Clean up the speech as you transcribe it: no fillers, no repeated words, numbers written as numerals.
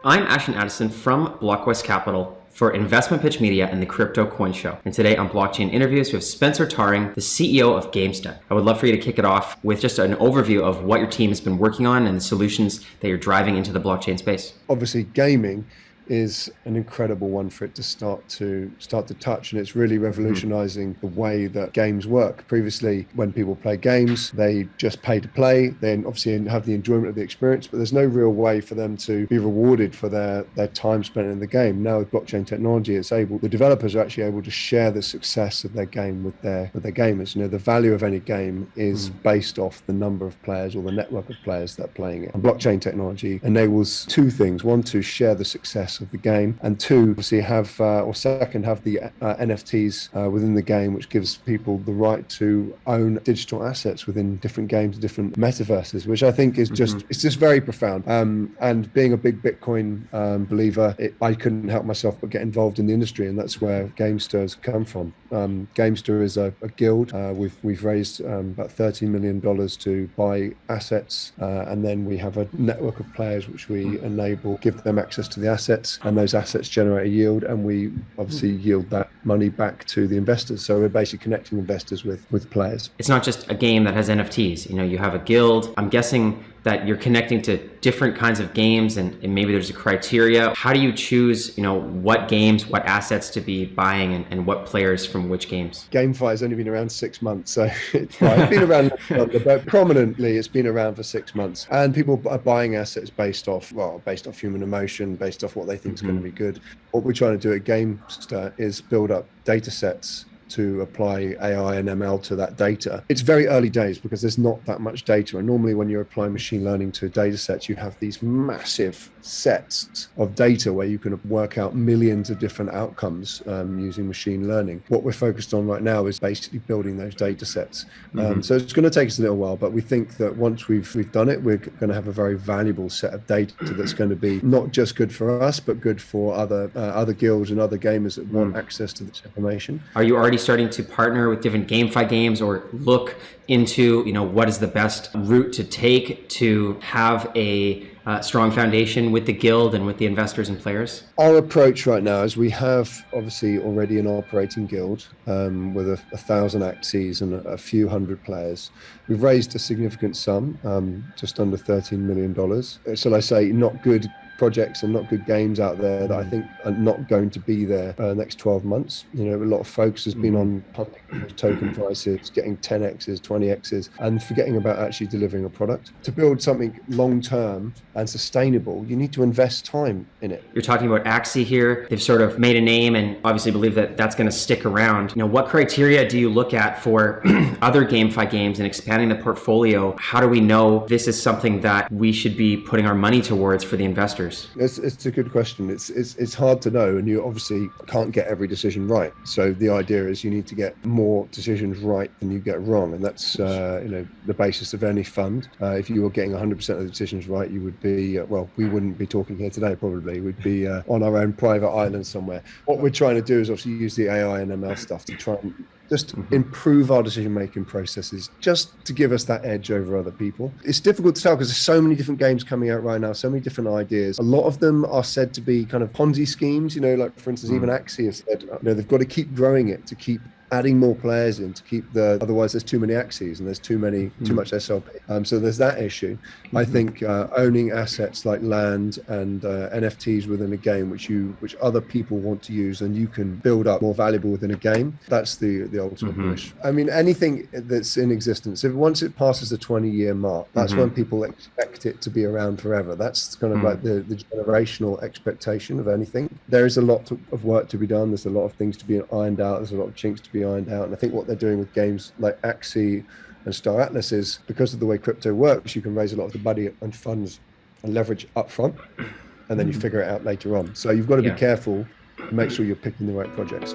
I'm Ashton Addison from Blockwest Capital for Investment Pitch Media and the CryptoCoinShow Show. And today on Blockchain Interviews, we have Spencer Taring, the CEO of Gamesta. I would love for you to kick it off with just an overview of what your team has been working on and the solutions that you're driving into the blockchain space. Obviously, gaming is an incredible one for it to start to touch, and it's really revolutionizing the way that games work. Previously, when people play games, they just pay to play, then obviously have the enjoyment of the experience, but there's no real way for them to be rewarded for their time spent in the game. Now with blockchain technology, the developers are actually able to share the success of their game with their gamers. You know, the value of any game is based off the number of players or the network of players that are playing it. And blockchain technology enables two things: one, to share the success of the game, and two, obviously have the NFTs within the game, which gives people the right to own digital assets within different games, different metaverses, which I think is it's just very profound. And being a big Bitcoin believer, I couldn't help myself but get involved in the industry, and that's where Gamesta has come from. Gamesta is a guild. We've raised about $13 million to buy assets, and then we have a network of players which we enable, give them access to the assets, and those assets generate a yield, and we obviously yield that money back to the investors. So we're basically connecting investors with players. It's not just a game that has NFTs. You know, you have a guild. I'm guessing that you're connecting to different kinds of games, and maybe there's a criteria. How do you choose, what games, what assets to be buying, and what players from which games? GameFi has only been around 6 months, so it's been around longer, but prominently it's been around for 6 months. And people are buying assets based off human emotion, based off what they think is going to be good. What we're trying to do at Gamesta is build up data sets to apply AI and ML to that data. It's very early days because there's not that much data. And normally when you're applying machine learning to data sets, you have these massive sets of data where you can work out millions of different outcomes using machine learning. What we're focused on right now is basically building those data sets. So it's going to take us a little while, but we think that once we've done it, we're going to have a very valuable set of data that's going to be not just good for us, but good for other guilds and other gamers that want access to this information. Are you already starting to partner with different GameFi games, or look into, what is the best route to take to have a strong foundation with the guild and with the investors and players? Our approach right now is we have obviously already an operating guild with 1,000 axes and a few hundred players. We've raised a significant sum, just under $13 million. Shall I say, not good projects and not good games out there that I think are not going to be there next 12 months. A lot of focus has been on pumping token prices, getting 10x's, 20x's, and forgetting about actually delivering a product. To build something long-term and sustainable, you need to invest time in it. You're talking about Axie here. They've sort of made a name and obviously believe that that's going to stick around. What criteria do you look at for other GameFi games and expanding the portfolio? How do we know this is something that we should be putting our money towards for the investors? It's a good question. It's hard to know, and you obviously can't get every decision right. So the idea is you need to get more decisions right than you get wrong, and that's the basis of any fund. If you were getting 100% of the decisions right, you would be we wouldn't be talking here today. Probably we'd be on our own private island somewhere. What we're trying to do is obviously use the AI and ML stuff to try and just improve our decision-making processes, just to give us that edge over other people. It's difficult to tell because there's so many different games coming out right now, so many different ideas. A lot of them are said to be kind of Ponzi schemes, like for instance, even Axie has said, they've got to keep growing it to keep adding more players in to keep otherwise there's too many axes and there's too much SLP. So there's that issue. I think owning assets like land and NFTs within a game, which other people want to use, and you can build up more valuable within a game. That's the ultimate wish. I mean, anything that's in existence, once it passes the 20-year mark, that's when people expect it to be around forever. That's kind of like the generational expectation of anything. There is a lot of work to be done. There's a lot of things to be ironed out. There's a lot of chinks to be ironed out. And I think what they're doing with games like Axie and Star Atlas is, because of the way crypto works, you can raise a lot of the money and funds and leverage up front, and then you figure it out later on. So you've got to be careful and make sure you're picking the right projects.